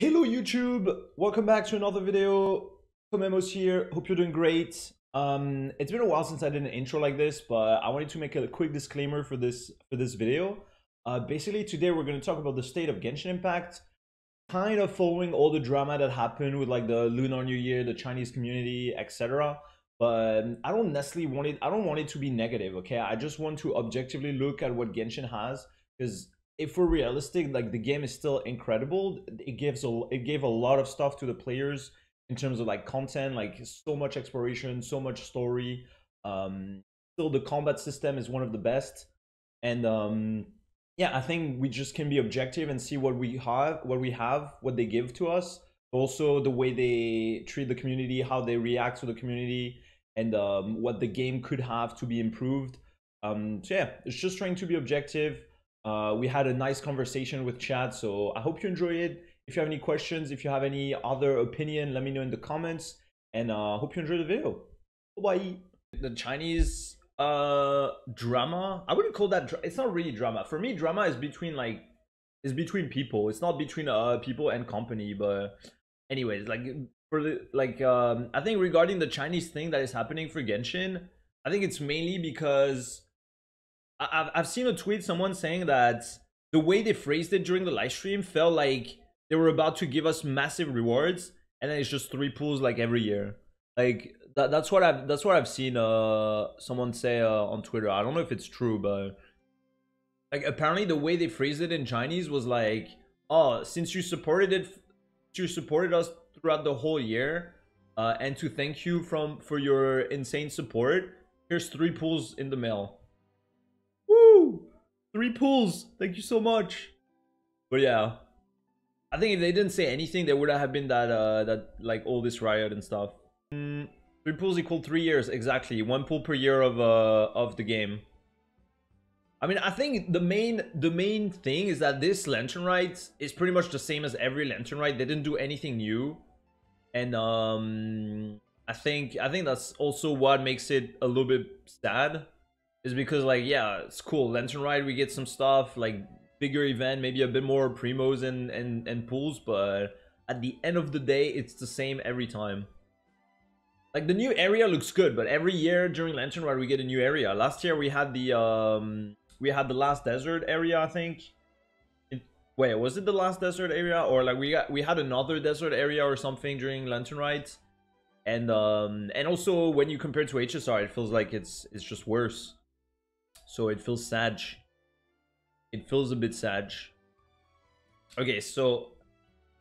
Hello YouTube, welcome back to another video. Komemos here, hope you're doing great. It's been a while since I did an intro like this, but I wanted to make a quick disclaimer for this video. Basically today we're going to talk about the state of Genshin Impact, kind of following all the drama that happened with like the Lunar New Year, the Chinese community, etc. But I don't want it to be negative, okay? I just want to objectively look at what Genshin has, because if we're realistic, like the game is still incredible. It gave a lot of stuff to the players in terms of like content, like so much exploration, so much story. Still the combat system is one of the best. And yeah, I think we just can be objective and see what we have, what they give to us. Also the way they treat the community, how they react to the community, and what the game could have to be improved. So yeah, it's just trying to be objective. We had a nice conversation with chat, so I hope you enjoy it. If you have any questions, if you have any other opinion, let me know in the comments, and hope you enjoy the video. Bye. The Chinese drama, I wouldn't call that it's not really drama. For me, drama is between people. It's not between people and company. But anyways, like for the I think regarding the Chinese thing that is happening for Genshin, I think it's mainly because I've seen a tweet, someone saying that the way they phrased it during the live stream felt like they were about to give us massive rewards, and then it's just 3 pools like every year. Like that's what I've seen someone say on Twitter. I don't know if it's true, but like apparently the way they phrased it in Chinese was like, oh, since you supported us throughout the whole year, and to thank you for your insane support, here's 3 pools in the mail. Woo! 3 pools. Thank you so much. But yeah, I think if they didn't say anything, there would have been that like all this riot and stuff. 3 pools equal 3 years exactly. 1 pool per year of the game. I mean, I think the main thing is that this Lantern Rite is pretty much the same as every Lantern Rite. They didn't do anything new, and I think that's also what makes it a little bit sad. Is because like, yeah, it's cool, Lantern Rite, we get some stuff like bigger event, maybe a bit more primos and pools, but at the end of the day it's the same every time. Like the new area looks good, but every year during Lantern Rite we get a new area. Last year we had the last desert area, I think. Wait, was it the last desert area, or like we had another desert area or something during Lantern Rite? And also when you compare to HSR, it feels like it's just worse. So it feels sad. It feels a bit sad. Okay, so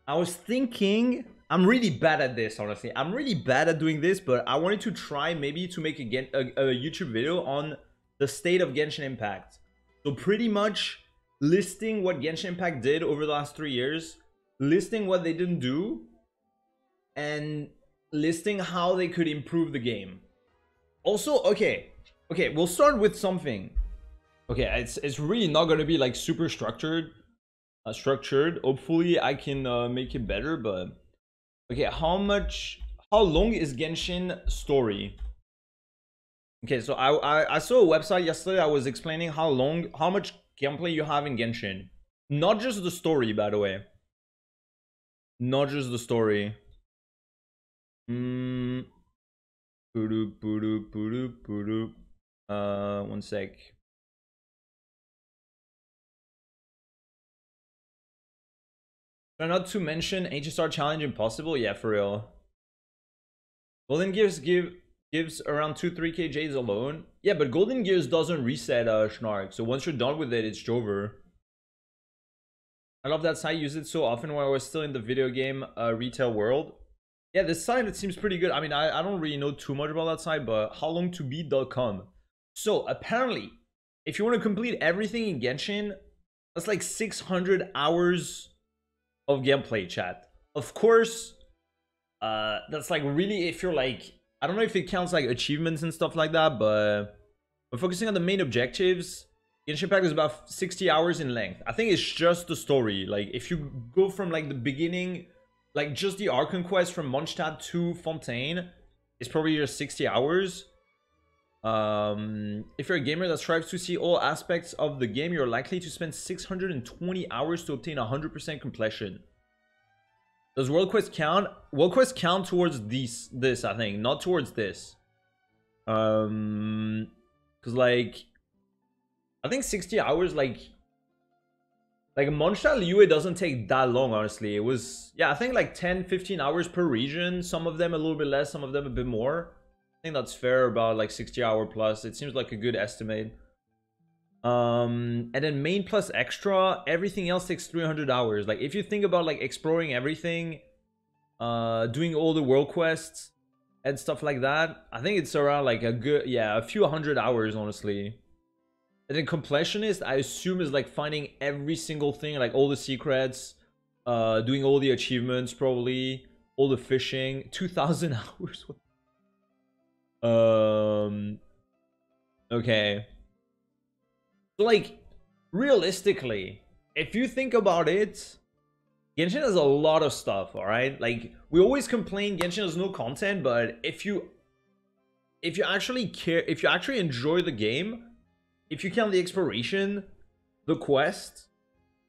I was thinking, I'm really bad at this, honestly. I'm really bad at doing this, but I wanted to try maybe to make a YouTube video on the state of Genshin Impact. So pretty much listing what Genshin Impact did over the last 3 years, listing what they didn't do, and listing how they could improve the game. Also, okay, we'll start with something. Okay, it's really not gonna be like super structured. Hopefully I can make it better, but okay, how long is Genshin story? Okay, so I saw a website yesterday. I was explaining how much gameplay you have in Genshin. Not just the story, by the way. Not just the story. One sec. Try not to mention HSR challenge impossible. Yeah, for real. Golden Gears gives around 2-3k J's alone. Yeah, but Golden Gears doesn't reset Schnark. So once you're done with it, it's over. I love that site. I use it so often when I was still in the video game retail world. Yeah, this site, it seems pretty good. I mean, I don't really know too much about that site, but howlongtobeat.com. So apparently, if you want to complete everything in Genshin, that's like 600 hours of gameplay, chat. Of course, that's like really, if you're like, I don't know if it counts like achievements and stuff like that, but focusing on the main objectives, Genshin Impact is about 60 hours in length. I think it's just the story. Like if you go from like the beginning, like just the Archon quest from Mondstadt to Fontaine, it's probably just 60 hours. If you're a gamer that strives to see all aspects of the game, you're likely to spend 620 hours to obtain 100% completion. Does world quest count? World quest count towards this, I think, not towards this. Because like, I think 60 hours, like Mondstadt Liyue doesn't take that long, honestly. It was, yeah, I think like 10-15 hours per region. Some of them a little bit less, some of them a bit more. I think that's fair, about like 60-hour plus. It seems like a good estimate. And then main plus extra, everything else takes 300 hours. Like if you think about like exploring everything, doing all the world quests and stuff like that, I think it's around like a good, yeah, a few hundred hours, honestly. And then completionist, I assume, is like finding every single thing, like all the secrets, doing all the achievements, probably all the fishing. 2,000 hours. Okay. So like, realistically, if you think about it, Genshin has a lot of stuff, all right? Like, we always complain Genshin has no content, but if you actually care, if you actually enjoy the game, if you count the exploration, the quests,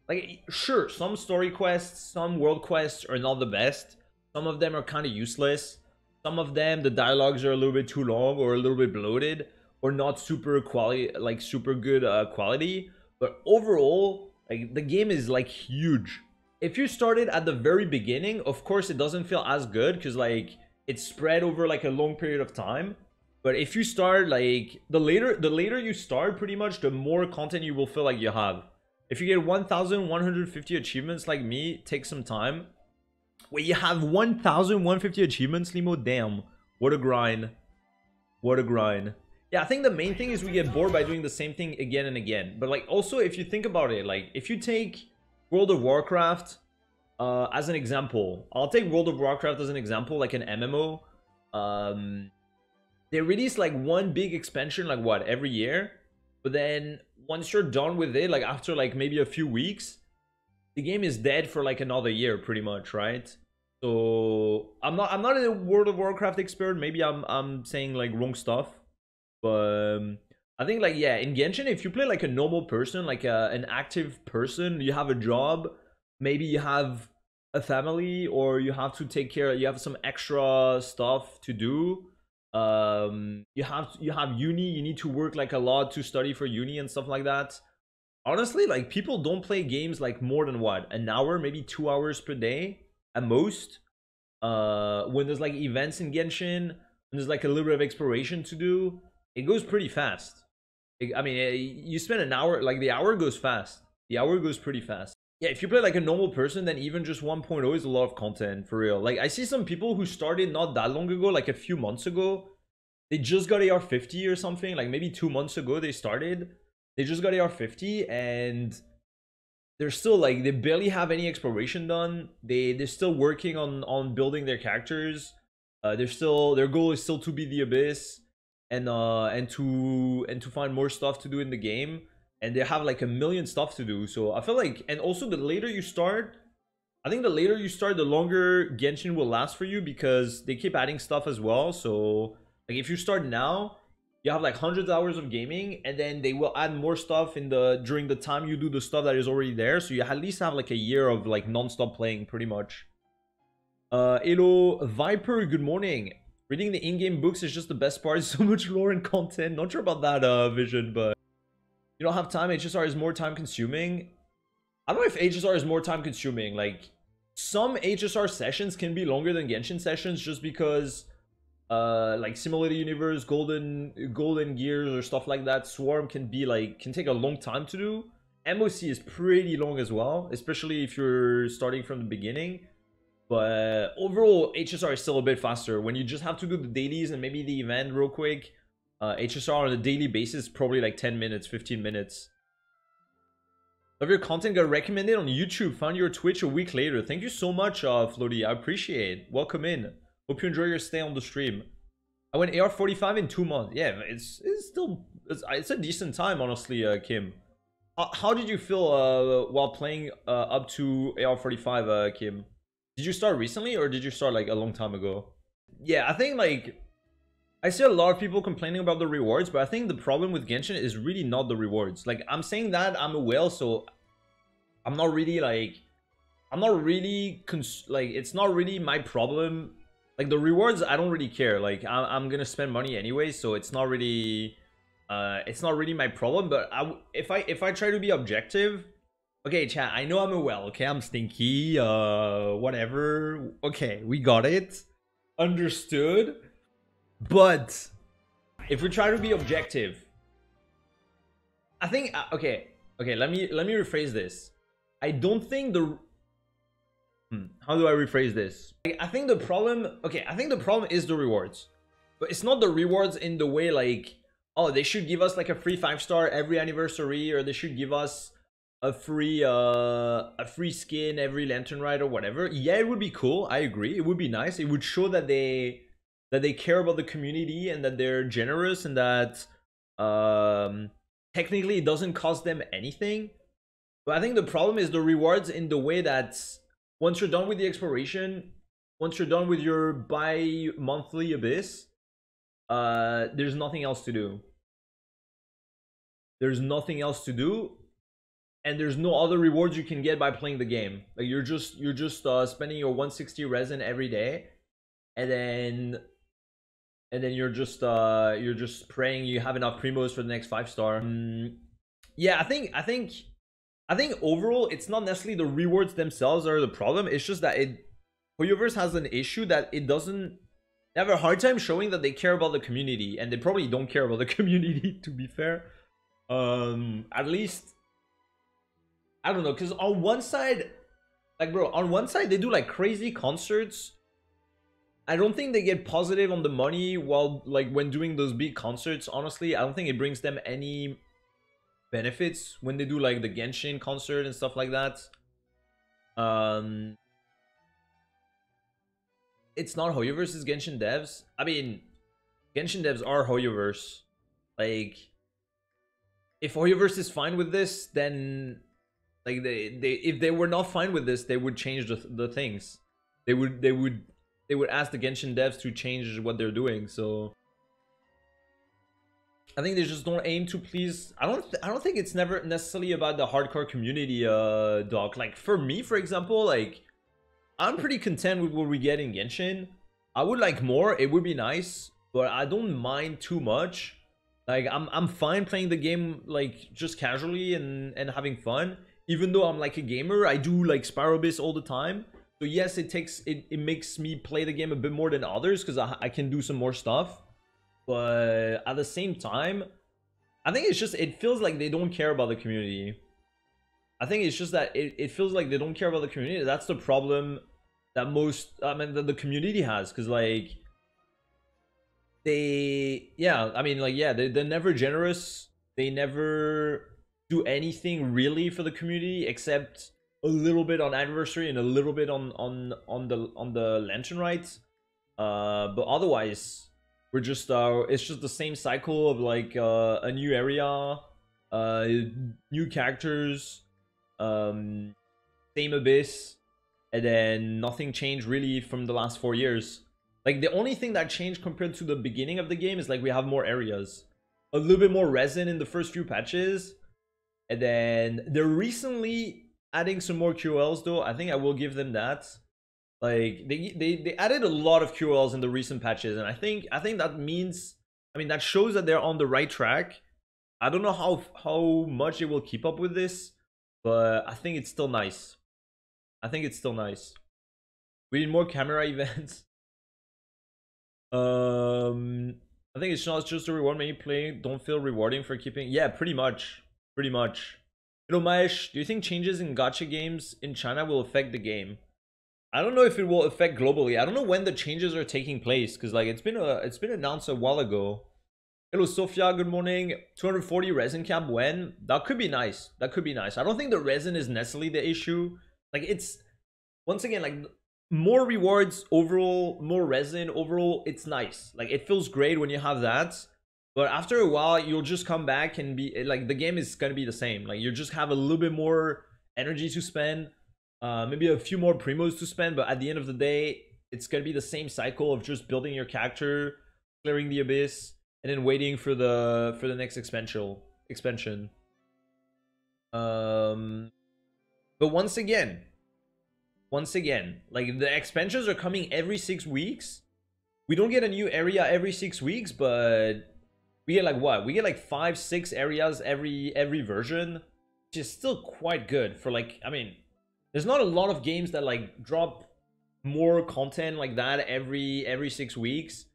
like, sure, some story quests, some world quests are not the best. Some of them are kind of useless. Some of them, the dialogues are a little bit too long or a little bit bloated or not super quality, like super good quality. But overall, like, the game is like huge. If you started at the very beginning, of course, it doesn't feel as good because like it's spread over like a long period of time. But if you start like the later you start, pretty much the more content you will feel like you have. If you get 1,150 achievements like me, take some time. Wait, you have 1,150 achievements, Limo? Damn, what a grind. What a grind. Yeah, I think the main thing is we get bored by doing the same thing again and again. But like also, if you think about it, like if you take World of Warcraft as an example, I'll take World of Warcraft as an example, like an MMO. They release like one big expansion, like what, every year? But then once you're done with it, like after like maybe a few weeks, the game is dead for like another year, pretty much, right? So I'm not a World of Warcraft expert. Maybe I'm saying like wrong stuff, but I think like, yeah, in Genshin, if you play like a normal person, like an active person, you have a job, maybe you have a family, or you have to take care, you have some extra stuff to do. You have uni, you need to work like a lot to study for uni and stuff like that. Honestly, like people don't play games like more than what, an hour, maybe 2 hours per day at most. When there's like events in Genshin, and there's like a little bit of exploration to do, it goes pretty fast. I mean, you spend an hour, like the hour goes fast. The hour goes pretty fast. Yeah, if you play like a normal person, then even just 1.0 is a lot of content, for real. Like, I see some people who started not that long ago, like a few months ago. They just got AR-50 or something, like maybe 2 months ago they started. They just got AR-50 and they're still like, they barely have any exploration done. They're still working on building their characters. Their goal is still to be the Abyss and to find more stuff to do in the game. And they have like a million stuff to do. So I feel like, and also the later you start, I think the later you start, the longer Genshin will last for you, because they keep adding stuff as well. So like if you start now, you have like hundreds of hours of gaming, and then they will add more stuff in during the time you do the stuff that is already there. So you at least have like a year of like non-stop playing, pretty much. Hello Viper, good morning. Reading the in-game books is just the best part. So much lore and content. Not sure about that Vision, but you don't have time. HSR is more time consuming. I don't know if HSR is more time consuming. Like, some HSR sessions can be longer than Genshin sessions, just because like Simulated Universe, Golden Gears or stuff like that, Swarm can take a long time to do. MOC is pretty long as well, especially if you're starting from the beginning. But overall, HSR is still a bit faster. When you just have to do the dailies and maybe the event real quick, HSR on a daily basis probably like 10 minutes, 15 minutes. Love your content, got recommended on YouTube, found your Twitch a week later. Thank you so much, Floaty, I appreciate it. Welcome in. Hope you enjoy your stay on the stream. I went AR-45 in 2 months. Yeah, it's still, it's a decent time, honestly, Kim. How did you feel while playing up to AR-45, Kim? Did you start recently, or did you start like a long time ago? Yeah, I think like, I see a lot of people complaining about the rewards, but I think the problem with Genshin is really not the rewards. Like, I'm saying that I'm a whale, so I'm not really like, I'm not really like, it's not really my problem. Like the rewards, I don't really care. Like I'm gonna spend money anyway, so it's not really my problem. But if I try to be objective, okay, chat, I know I'm a well, okay, I'm stinky, whatever. Okay, we got it. Understood. But if we try to be objective, I think okay, let me rephrase this. I don't think the how do I rephrase this? I think the problem, okay, I think the problem is the rewards. But it's not the rewards in the way like, oh, they should give us like a free 5-star every anniversary, or they should give us a free skin every lantern ride or whatever. Yeah, it would be cool. I agree. It would be nice. It would show that they care about the community and that they're generous and that technically it doesn't cost them anything. But I think the problem is the rewards in the way that once you're done with the exploration, once you're done with your bi-monthly abyss, there's nothing else to do. There's nothing else to do, and there's no other rewards you can get by playing the game. Like you're just spending your 160 resin every day, and then you're just praying you have enough primos for the next 5-star. Yeah, I think overall it's not necessarily the rewards themselves are the problem. It's just that Hoyoverse has an issue that it doesn't. They have a hard time showing that they care about the community, and they probably don't care about the community, to be fair. At least I don't know, because on one side, like bro, on one side they do like crazy concerts. I don't think they get positive on the money while like when doing those big concerts. Honestly, I don't think it brings them any benefits when they do like the Genshin concert and stuff like that. It's not Hoyoverse, it's Genshin devs. I mean, Genshin devs are Hoyoverse. Like, if Hoyoverse is fine with this, then like if they were not fine with this, they would change the things. They would ask the Genshin devs to change what they're doing. So I think they just don't aim to please. I don't think it's never necessarily about the hardcore community, Doc. Like for me, for example, like I'm pretty content with what we get in Genshin. I would like more. It would be nice, but I don't mind too much. Like I'm fine playing the game like just casually and having fun. Even though I'm like a gamer, I do like Spiral Abyss all the time. So yes, it makes me play the game a bit more than others because I can do some more stuff. But at the same time, I think it's just it feels like they don't care about the community. I think it's just that it feels like they don't care about the community. That's the problem that the community has, because like they're never generous. They never do anything really for the community except a little bit on anniversary and a little bit on the lantern rights. But otherwise, we're just it's just the same cycle of like a new area, new characters, same abyss, and then nothing changed really from the last 4 years. Like the only thing that changed compared to the beginning of the game is like we have more areas, a little bit more resin in the first few patches, and then they're recently adding some more QLs though. I think I will give them that. Like they added a lot of QLs in the recent patches, and I think that means, I mean, that shows that they're on the right track. I don't know how much they will keep up with this, but I think it's still nice. I think it's still nice. We need more camera events. I think it's not just a reward when you play. Don't feel rewarding for keeping. Yeah, pretty much. Pretty much. You know, Maesh, do you think changes in gacha games in China will affect the game? I don't know if it will affect globally. I don't know when the changes are taking place, because like it's been announced a while ago. Hello Sofia, good morning. 240 resin cap when? That could be nice. That could be nice. I don't think the resin is necessarily the issue. Like it's, once again, like more rewards overall, more resin overall, it's nice. Like it feels great when you have that. But after a while, you'll just come back and be like, the game is gonna be the same. Like you just have a little bit more energy to spend. Maybe a few more primos to spend, but at the end of the day, it's gonna be the same cycle of just building your character, clearing the abyss, and then waiting for the next expansion. But once again, once again, like the expansions are coming every 6 weeks. We don't get a new area every 6 weeks, but we get like what? We get like 5, 6 areas every version, which is still quite good for like, I mean, there's not a lot of games that like drop more content like that every 6 weeks.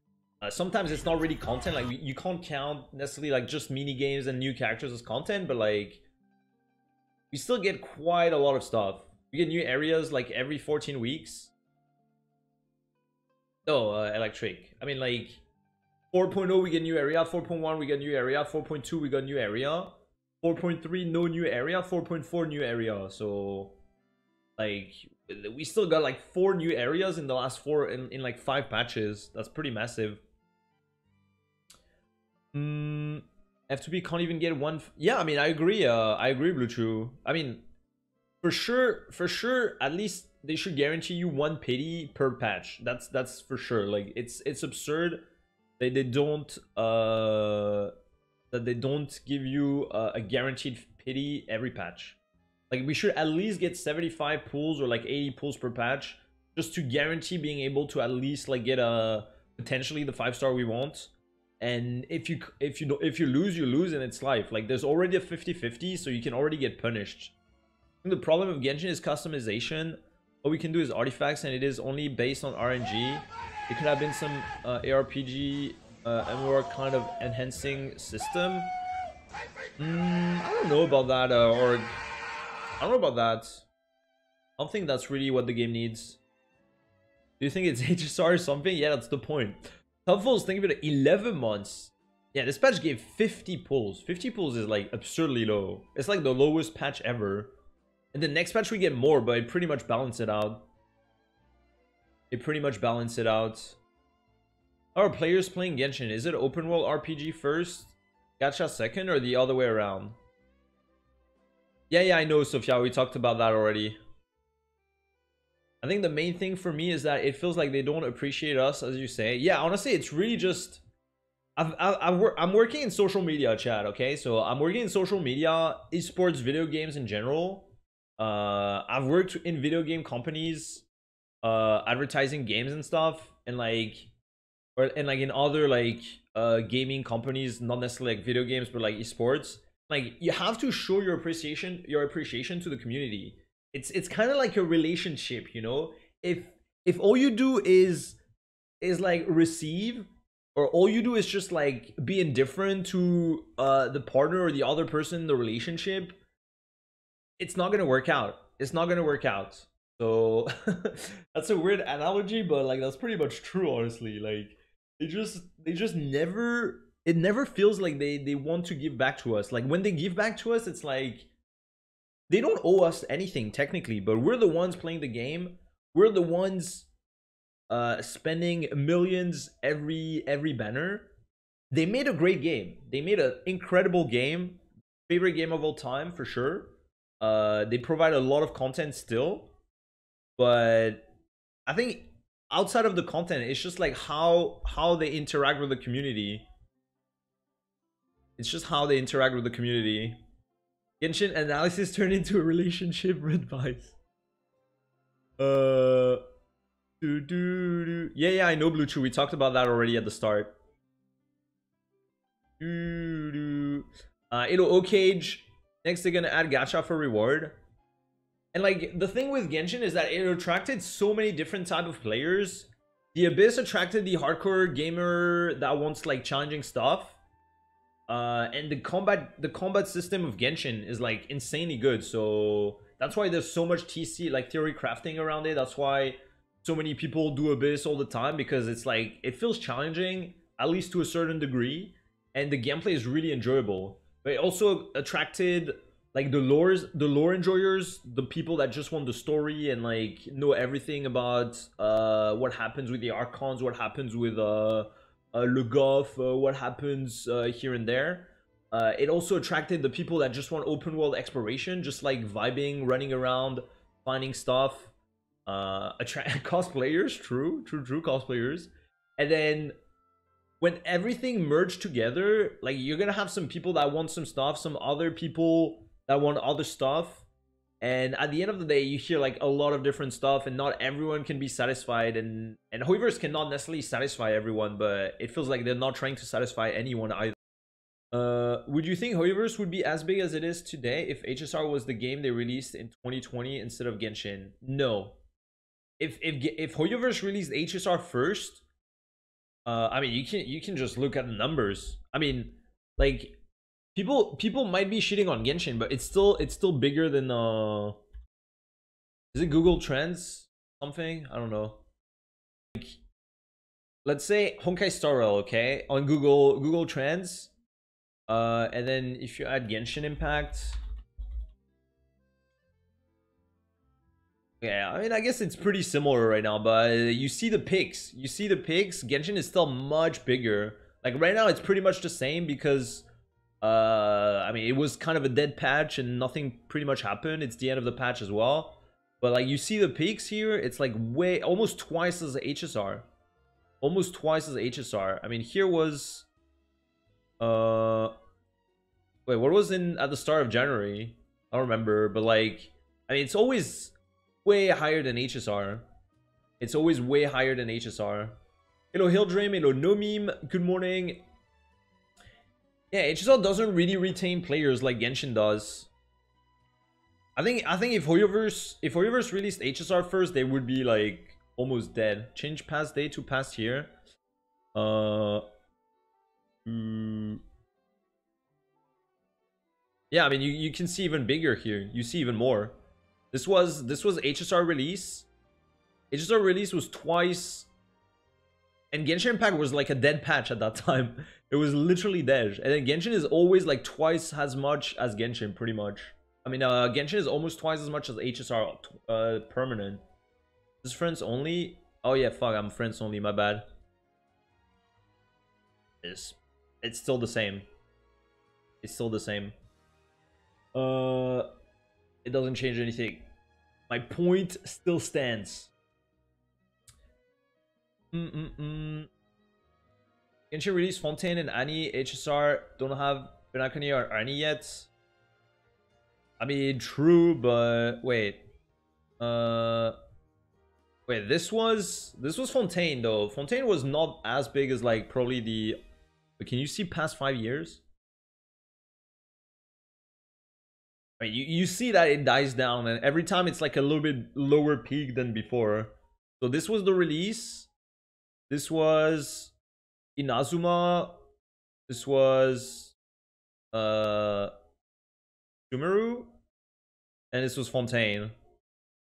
Sometimes it's not really content, like you can't count necessarily like just mini games and new characters as content, but like we still get quite a lot of stuff. We get new areas like every 14 weeks. Oh, electric. I mean, like 4.0 we get new area, 4.1 we get new area, 4.2 we got new area, 4.3 no new area, 4.4 new area. So like we still got like 4 new areas in the last 4 in like 5 patches. That's pretty massive. F2P can't even get one. Yeah, I mean, I agree, Blue True. I mean, for sure, at least they should guarantee you 1 pity per patch. That's for sure. Like it's absurd that they don't give you a guaranteed pity every patch. Like we should at least get 75 pulls or like 80 pulls per patch, just to guarantee being able to at least like get potentially the 5-star we want. And if you lose, you lose, and it's life. Like there's already a 50-50, so you can already get punished. The problem of Genshin is customization. What we can do is artifacts, and it is only based on RNG. It could have been some ARPG MMOR kind of enhancing system. I don't know about that, Org. I don't know about that. I don't think that's really what the game needs. Do you think it's HSR or something? Yeah, that's the point. Helpful is thinking about it, 11 months. Yeah, this patch gave 50 pulls. 50 pulls is like absurdly low. It's like the lowest patch ever. And the next patch we get more, but it pretty much balanced it out. How are players playing Genshin? Is it open world RPG first, gacha second, or the other way around? Yeah, I know, Sophia. We talked about that already. I think the main thing for me is that it feels like they don't appreciate us, as you say. Yeah, honestly, it's really just... I'm working in social media, chat, okay? So I'm working in social media, esports, video games in general. I've worked in video game companies, advertising games and stuff, and like in other like gaming companies, not necessarily like video games, but like esports. Like you have to show your appreciation to the community. It's kind of like a relationship, you know. If all you do is like receive, or all you do is just like be indifferent to the partner or the other person in the relationship, it's not gonna work out. So that's a weird analogy, but like that's pretty much true, honestly. Like they just never, it never feels like they want to give back to us. Like when they give back to us, it's like they don't owe us anything technically, but we're the ones playing the game. We're the ones spending millions every banner. They made a great game. They made an incredible game. Favorite game of all time for sure. They provide a lot of content still, but I think outside of the content, it's just like how they interact with the community. It's just how they interact with the community. Genshin analysis turned into a relationship advice. Yeah, I know, Blue Chew. We talked about that already at the start. It'll O-Cage. Next, they're gonna add gacha for reward. And like the thing with Genshin is that it attracted so many different type of players. The Abyss attracted the hardcore gamer that wants like challenging stuff. And the combat system of Genshin is like insanely good. So that's why there's so much TC, like theory crafting around it. That's why so many people do Abyss all the time, because it's like it feels challenging, at least to a certain degree, and the gameplay is really enjoyable. But it also attracted like the lore enjoyers, the people that just want the story and like know everything about what happens with the Archons, what happens with Le Goff, what happens here and there. It also attracted the people that just want open world exploration, just like vibing, running around, finding stuff. Cosplayers, true cosplayers. And then when everything merged together, like you're gonna have some people that want some stuff, some other people that want other stuff. And at the end of the day, you hear like a lot of different stuff, and not everyone can be satisfied. And Hoovers cannot necessarily satisfy everyone, but it feels like they're not trying to satisfy anyone either. Would you think Hoovers would be as big as it is today if HSR was the game they released in 2020 instead of Genshin? No. If Hoyoverse released HSR first, I mean, you can just look at the numbers. I mean, like people might be shitting on Genshin, but it's still bigger than is it Google Trends something? I don't know. Like, let's say Honkai Star Rail, okay, on Google Trends, and then if you add Genshin Impact. Yeah, I mean, I guess it's pretty similar right now, but you see the pics. You see the pics. Genshin is still much bigger. Like right now, it's pretty much the same because, I mean, it was kind of a dead patch and nothing pretty much happened. It's the end of the patch as well. But like you see the peaks here, it's like way almost twice as HSR. Almost twice as HSR. I mean, here was, wait, what was in at the start of January? I don't remember, but like, I mean, it's always way higher than HSR. It's always way higher than HSR. Hello Hilldream, hello No Meme, good morning. Yeah, HSR doesn't really retain players like Genshin does. I think if Hoyoverse released HSR first, they would be like almost dead. Change past day to past year. Yeah, I mean you can see even bigger here. You see even more. This was HSR release. HSR release was twice, and Genshin Impact was like a dead patch at that time. It was literally dead. And then Genshin is always like twice as much as Genshin, pretty much. I mean, Genshin is almost twice as much as HSR permanent. This is friends only. Oh yeah, fuck, I'm friends only. My bad. It's still the same. It's still the same. It doesn't change anything. My point still stands. Genshin released Fontaine and Annie. HSR don't have Benakani or Annie yet. I mean, true, but wait. Wait, this was Fontaine though. Fontaine was not as big as like probably the. But can you see past 5 years? I mean, you see that it dies down, and every time it's like a little bit lower peak than before. So this was the release. This was Inazuma. This was Sumeru, and this was Fontaine.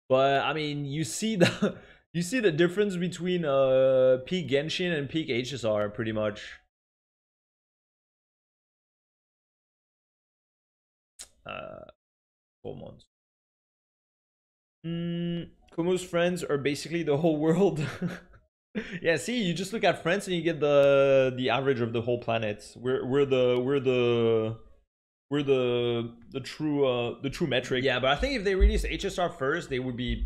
But I mean, you see the you see the difference between peak Genshin and peak HSR pretty much. 4 months. Kumo's friends are basically the whole world. Yeah, see, you just look at friends and you get the average of the whole planet. We're the true metric. Yeah, but I think if they release HSR first, they would be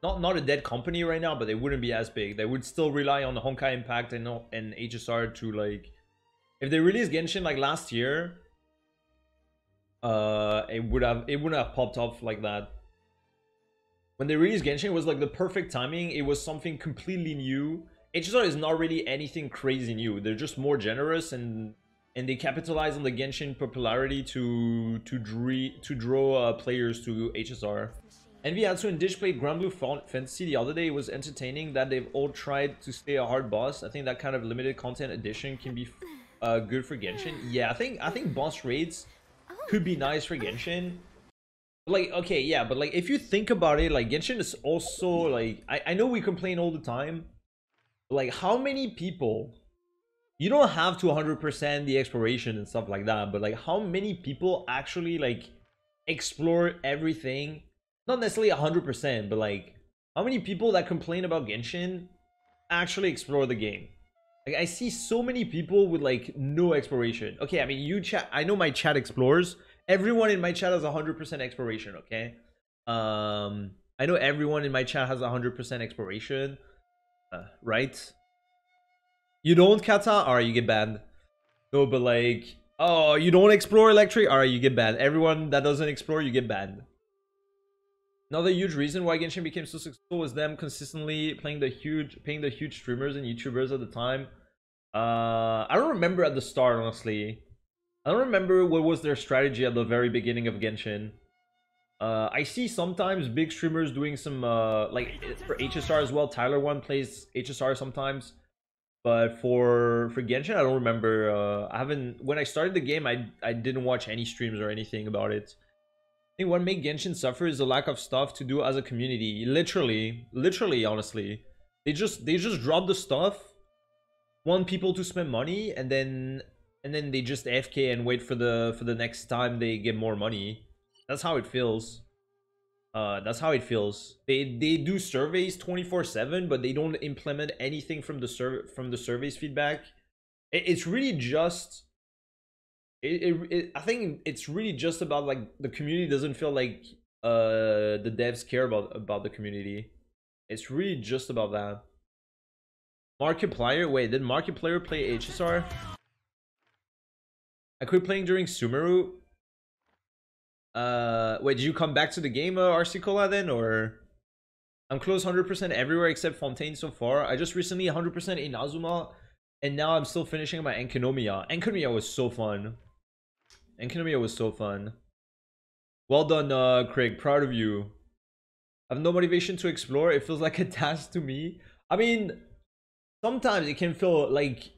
not a dead company right now, but they wouldn't be as big. They would still rely on the Honkai Impact and HSR to like. If they release Genshin like last year, it wouldn't have popped off like that. When they released Genshin, it was like the perfect timing. It was something completely new. HSR is not really anything crazy new. They're just more generous, and they capitalize on the Genshin popularity to draw players to HSR. Envy Hatsu and Dish played Grand Blue Fantasy the other day. It was entertaining that they've all tried to stay a hard boss. I think that kind of limited content edition can be good for Genshin. Yeah, I think boss raids could be nice for Genshin. Like, okay, yeah, but like if you think about it, like Genshin is also like I know we complain all the time, but like how many people, you don't have to 100% the exploration and stuff like that, but like how many people actually like explore everything? Not necessarily 100%, but like how many people that complain about Genshin actually explore the game? Like I see so many people with like no exploration. Okay, I mean you chat, I know my chat explores. Everyone in my chat has 100% exploration, okay? I know everyone in my chat has 100% exploration, right? You don't, Kata? Alright, you get banned. No, but like, oh, you don't explore electric? Alright, you get banned. Everyone that doesn't explore, you get banned. Another huge reason why Genshin became so successful was them consistently paying the huge streamers and YouTubers at the time. I don't remember at the start, honestly. I don't remember what was their strategy at the very beginning of Genshin. I see sometimes big streamers doing some like for HSR as well. Tyler One plays HSR sometimes, but for Genshin, I don't remember. I haven't, when I started the game, I didn't watch any streams or anything about it. I think what made Genshin suffer is the lack of stuff to do as a community. Literally, honestly, they just drop the stuff, want people to spend money, and then they just AFK and wait for the next time they get more money. That's how it feels. That's how it feels. They do surveys 24/7, but they don't implement anything from the surveys feedback. It's really just I think it's really just about like the community doesn't feel like the devs care about the community. It's really just about that. Markiplier, wait, did Markiplier play HSR? I quit playing during Sumeru. Wait, did you come back to the game, RC Cola, then, or? I'm close 100% everywhere except Fontaine so far. I just recently 100% Inazuma, and now I'm still finishing my Enkanomiya. Enkanomiya was so fun. Enkanomiya was so fun. Well done, Craig. Proud of you. I have no motivation to explore. It feels like a task to me. I mean, sometimes it can feel like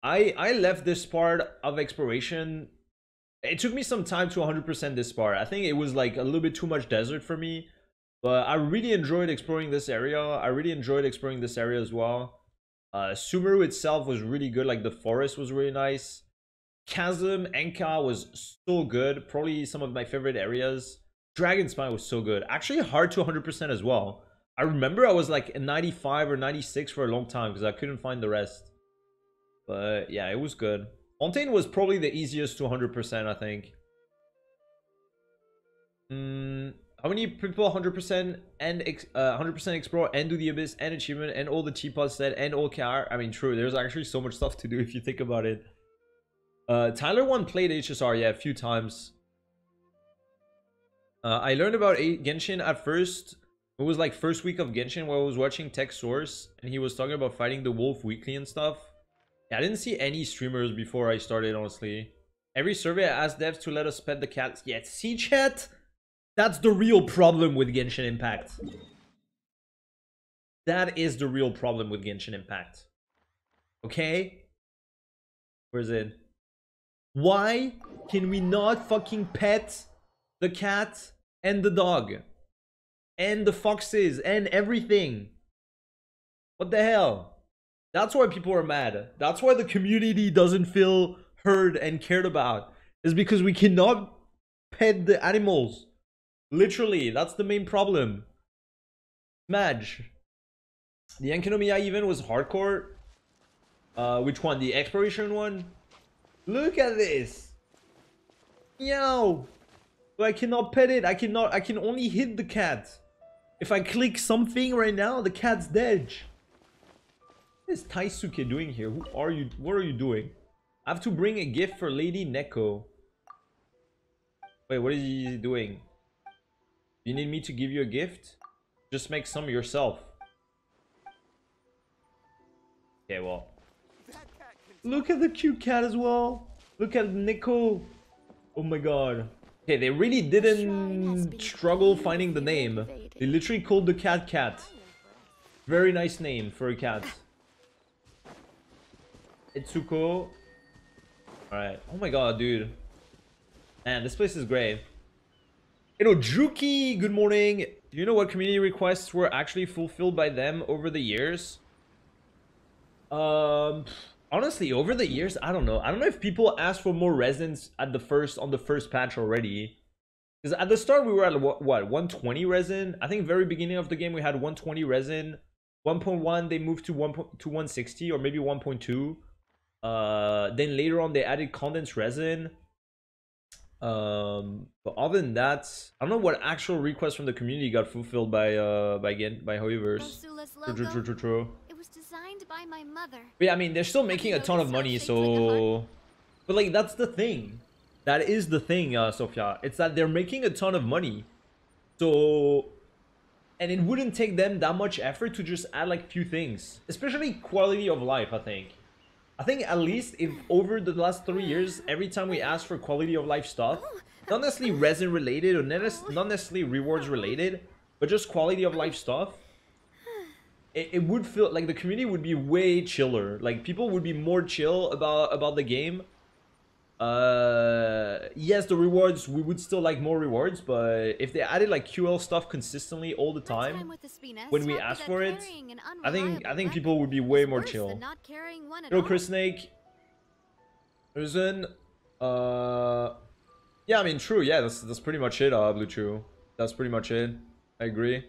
I left this part of exploration. It took me some time to 100% this part. I think it was like a little bit too much desert for me, but I really enjoyed exploring this area. I really enjoyed exploring this area as well. Sumeru itself was really good. Like the forest was really nice. Chasm, Enka was so good. Probably some of my favorite areas. Dragon Spine was so good. Actually hard to 100% as well. I remember I was like 95 or 96 for a long time because I couldn't find the rest. But yeah, it was good. Fontaine was probably the easiest to 100%, I think. How many people 100% and 100% explore and do the abyss and achievement and all the teapots set and all car? I mean, true. There's actually so much stuff to do if you think about it. Tyler One played HSR, yeah, a few times. I learned about Genshin at first. It was like first week of Genshin where I was watching Tech Source and he was talking about fighting the wolf weekly and stuff. Yeah, I didn't see any streamers before I started, honestly. Every survey I asked devs to let us pet the cats. Yeah, see, chat? That's the real problem with Genshin Impact. That is the real problem with Genshin Impact. Okay? Where is it? Why can we not fucking pet the cat and the dog? And the foxes and everything? What the hell? That's why people are mad. That's why the community doesn't feel heard and cared about. Is because we cannot pet the animals. Literally, that's the main problem. Smadge. The Enkanomiya event was hardcore. Which one? The exploration one? Look at this. Yo. But I cannot pet it. I can only hit the cat. If I click something right now, the cat's dead. What is Taisuke doing here? Who are you? What are you doing? I have to bring a gift for Lady Neko. Wait, what is he doing? You need me to give you a gift? Just make some yourself. Okay, well. Look at the cute cat as well. Look at Neko. Oh my god. Okay, they really didn't struggle finding the name. They literally called the cat Cat. Very nice name for a cat. Itsuko. Alright. Oh my god, dude. Man, this place is great. You know, Juki, good morning. Do you know what community requests were actually fulfilled by them over the years? Honestly, over the years, I don't know. I don't know if people asked for more resins at on the first patch already. Because at the start, we were at what 120 resin? I think very beginning of the game, we had 120 resin. 1.1, they moved to 160 or maybe 1.2. Then later on, they added condensed resin. But other than that, I don't know what actual requests from the community got fulfilled by Hoyoverse. True. It was designed by my mother. But yeah, I mean, they're still making a ton of money, so... But like, that's the thing. That is the thing, Sofia. It's that they're making a ton of money. So and it wouldn't take them that much effort to just add like few things, especially quality of life. I think at least if over the last 3 years, every time we ask for quality of life stuff, not necessarily resin related or not necessarily rewards related, but just quality of life stuff, it would feel like the community would be way chiller. Like people would be more chill about the game. Yes, the rewards, we would still like more rewards, but if they added like QL stuff consistently all the time when we ask for it, I think people would be way more chill. Hello, Chris Snake. Resin. Yeah, I mean, true. Yeah, that's pretty much it. Blue Chew. That's pretty much it. I agree.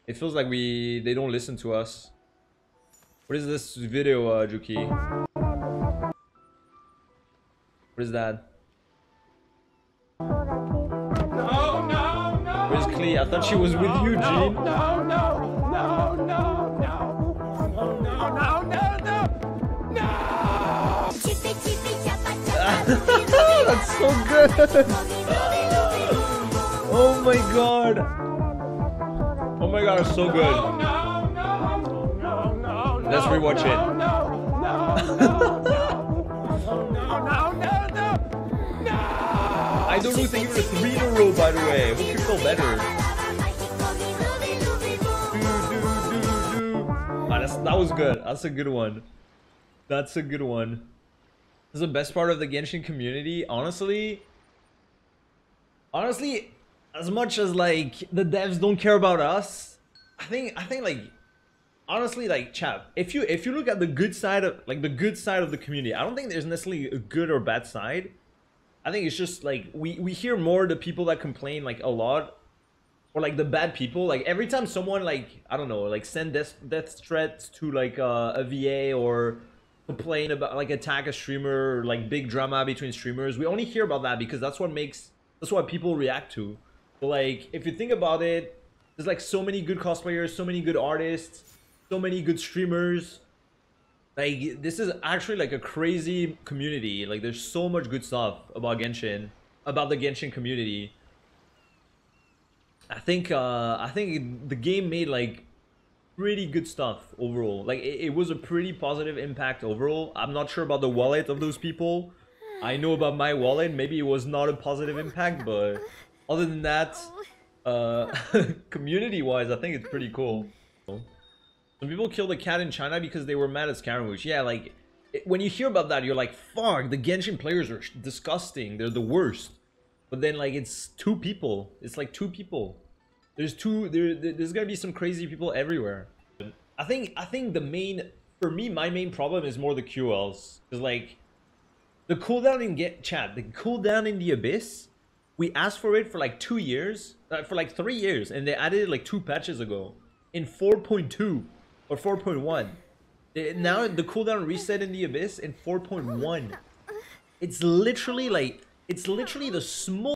It feels like they don't listen to us. What is this video, Juki? What is that? No, no, no. Where's Klee? I thought she was with you, Jean. No, no, no, no, no, no, no, no, no. That's so good. Oh my god. Oh my god, it's so good. No, no, no, no, no. Let's rewatch it. No, no, no, no, no. I don't know, thank you for 3 in a row, by the way. Hope you feel better. That was good. That's a good one. That's a good one. This is the best part of the Genshin community. Honestly, as much as like the devs don't care about us, I think like honestly, like chat, if you look at the good side of the community, I don't think there's necessarily a good or bad side. I think it's just like we hear more the people that complain like a lot, or like the bad people. Like every time someone like, I don't know, like send death threats to like a VA or complain about like attack a streamer or like big drama between streamers, we only hear about that because that's what people react to. But like if you think about it, there's like so many good cosplayers, so many good artists, so many good streamers. Like this is actually like a crazy community. Like there's so much good stuff about Genshin, about the Genshin community. I think the game made like pretty good stuff overall. Like it was a pretty positive impact overall. I'm not sure about the wallet of those people. I know about my wallet. Maybe it was not a positive impact, but other than that, community-wise, I think it's pretty cool. Some people killed a cat in China because they were mad at Scaramouche. Yeah, like when you hear about that, you're like, "Fuck! The Genshin players are disgusting. They're the worst." But then, like, it's 2 people. It's like 2 people. There's gonna be some crazy people everywhere. I think for me, my main problem is more the QLs. Cause like the cooldown in the cooldown in the Abyss, we asked for it for like 2 years, for like 3 years, and they added it like 2 patches ago in 4.2 or 4.1. Now the cooldown reset in the Abyss in 4.1. It's literally the small